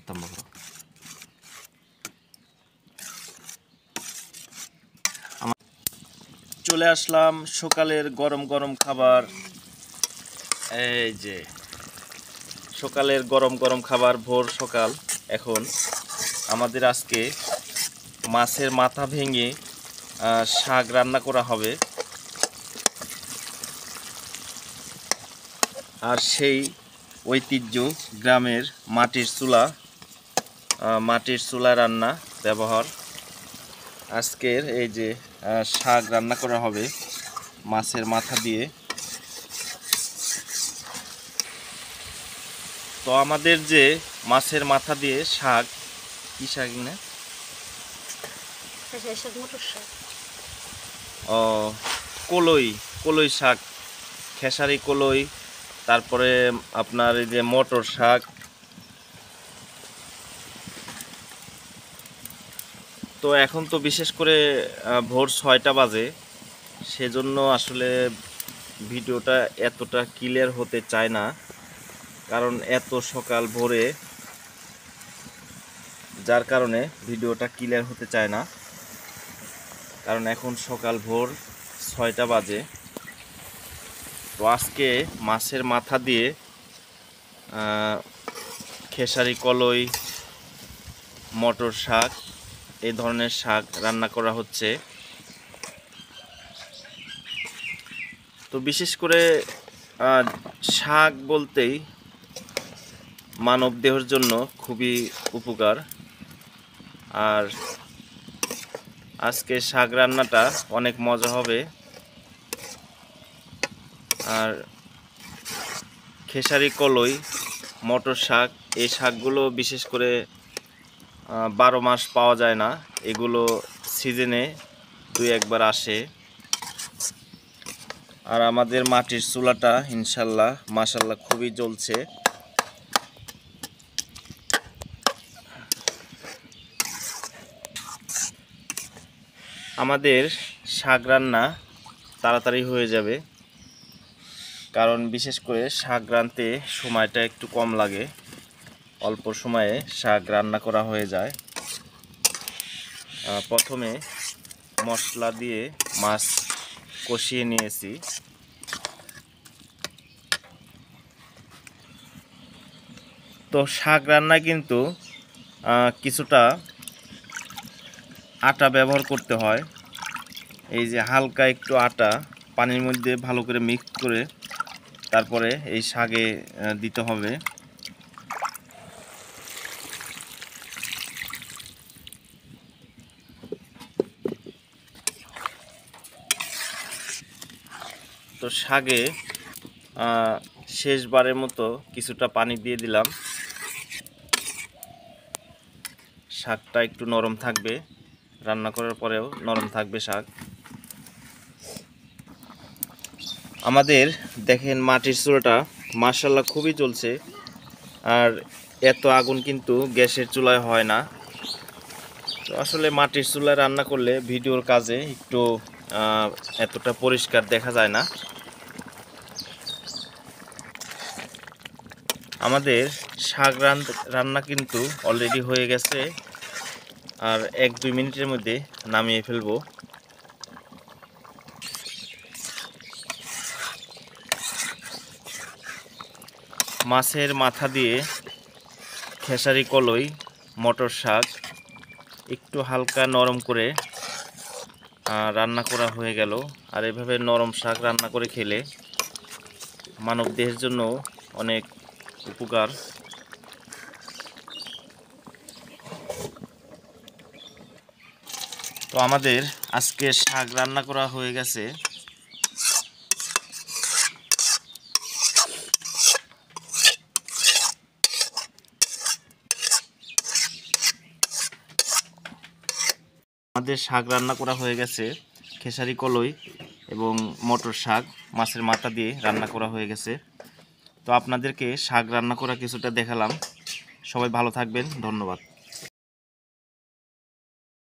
পারতাম না। চলে আসলাম সকালের গরম গরম খাবার। এই যে সকালের গরম গরম খাবার, ভোর সকাল। এখন আমাদের আজকে মাছের মাথা ভেঙে শাক রান্না করা হবে। আর সেই ঐতিহ্য গ্রামের মাটির চুলা রান্না ব্যবহার। আজকের এই যে শাক রান্না করা হবে মাছের মাথা দিয়ে। তো আমাদের যে মাছের মাথা দিয়ে শাক, কি শাক না, ও কলই শাক, খেসারি কলই, তারপরে আপনার এই যে মটর শাক। তো এখন তো বিশেষ করে ভোর 6টা বাজে, সেজন্য আসলে ভিডিওটা এতটা ক্লিয়ার হতে চায় না, কারণ এত সকাল ভোরে, যার কারণে ভিডিওটা ক্লিয়ার হতে চায় না। কারণ এখন সকাল ভোর 6টা বাজে। তো আজকে মাছের মাথা দিয়ে খেসারি কলই, মটর শাক, এই ধরনের শাক রান্না করা হচ্ছে। তো বিশেষ করে শাক বলতেই মানব দেহের জন্য খুবই উপকার। আর আজকে শাক রান্নাটা অনেক মজা হবে। আর খেসারি কলই, মটর শাক, এই শাকগুলো বিশেষ করে 12 মাস পাওয়া যায় না, এগুলো সিজনে 2-1 বার আসে। আর আমাদের মাটির চুলাটা ইনশাল্লাহ মাশাল্লাহ খুবই জ্বলছে। আমাদের শাক রান্না তাড়াতাড়ি হয়ে যাবে, কারণ বিশেষ করে শাক রাঁধতে সময়টা একটু কম লাগে, অল্প সময়ে শাক রান্না করা হয়ে যায়। প্রথমে মশলা দিয়ে মাছ কষিয়ে নিয়েছি। তো শাক রান্না কিন্তু কিছুটা আটা ব্যবহার করতে হয়। এই যে হালকা একটু আটা পানির মধ্যে ভালো করে মিক্স করে তারপরে এই শাকে দিতে হবে। তো শাকে শেষবারের মতো কিছুটা পানি দিয়ে দিলাম। শাকটা একটু নরম থাকবে, রান্না করার পরেও নরম থাকবে শাক। আমাদের দেখেন মাটির চুলাটা মাশাআল্লাহ খুবই জ্বলছে। আর এত আগুন কিন্তু গ্যাসের চুলায় হয় না। তো আসলে মাটির চুলায় রান্না করলে ভিডিওর কাজে একটু এতটা পরিষ্কার দেখা যায় না। আমাদের শাক রান্না কিন্তু অলরেডি হয়ে গেছে, আর 1-2 মিনিটের মধ্যে নামিয়ে ফেলবো। মাছের মাথা দিয়ে খেসারি কলই, মটর শাক একটু হালকা নরম করে রান্না করা হয়ে গেল। আর এভাবে নরম শাক রান্না করে খেলে মানব দেহের জন্য অনেক উপকার। তো আমাদের আজকে শাক রান্না করা হয়ে গেছে। খেসারি কলই এবং মটর শাক মাছের মাথা দিয়ে রান্না করা হয়ে গেছে। তো আপনাদেরকে শাক রান্না করা কিছুটা দেখালাম। সবাই ভালো থাকবেন, ধন্যবাদ।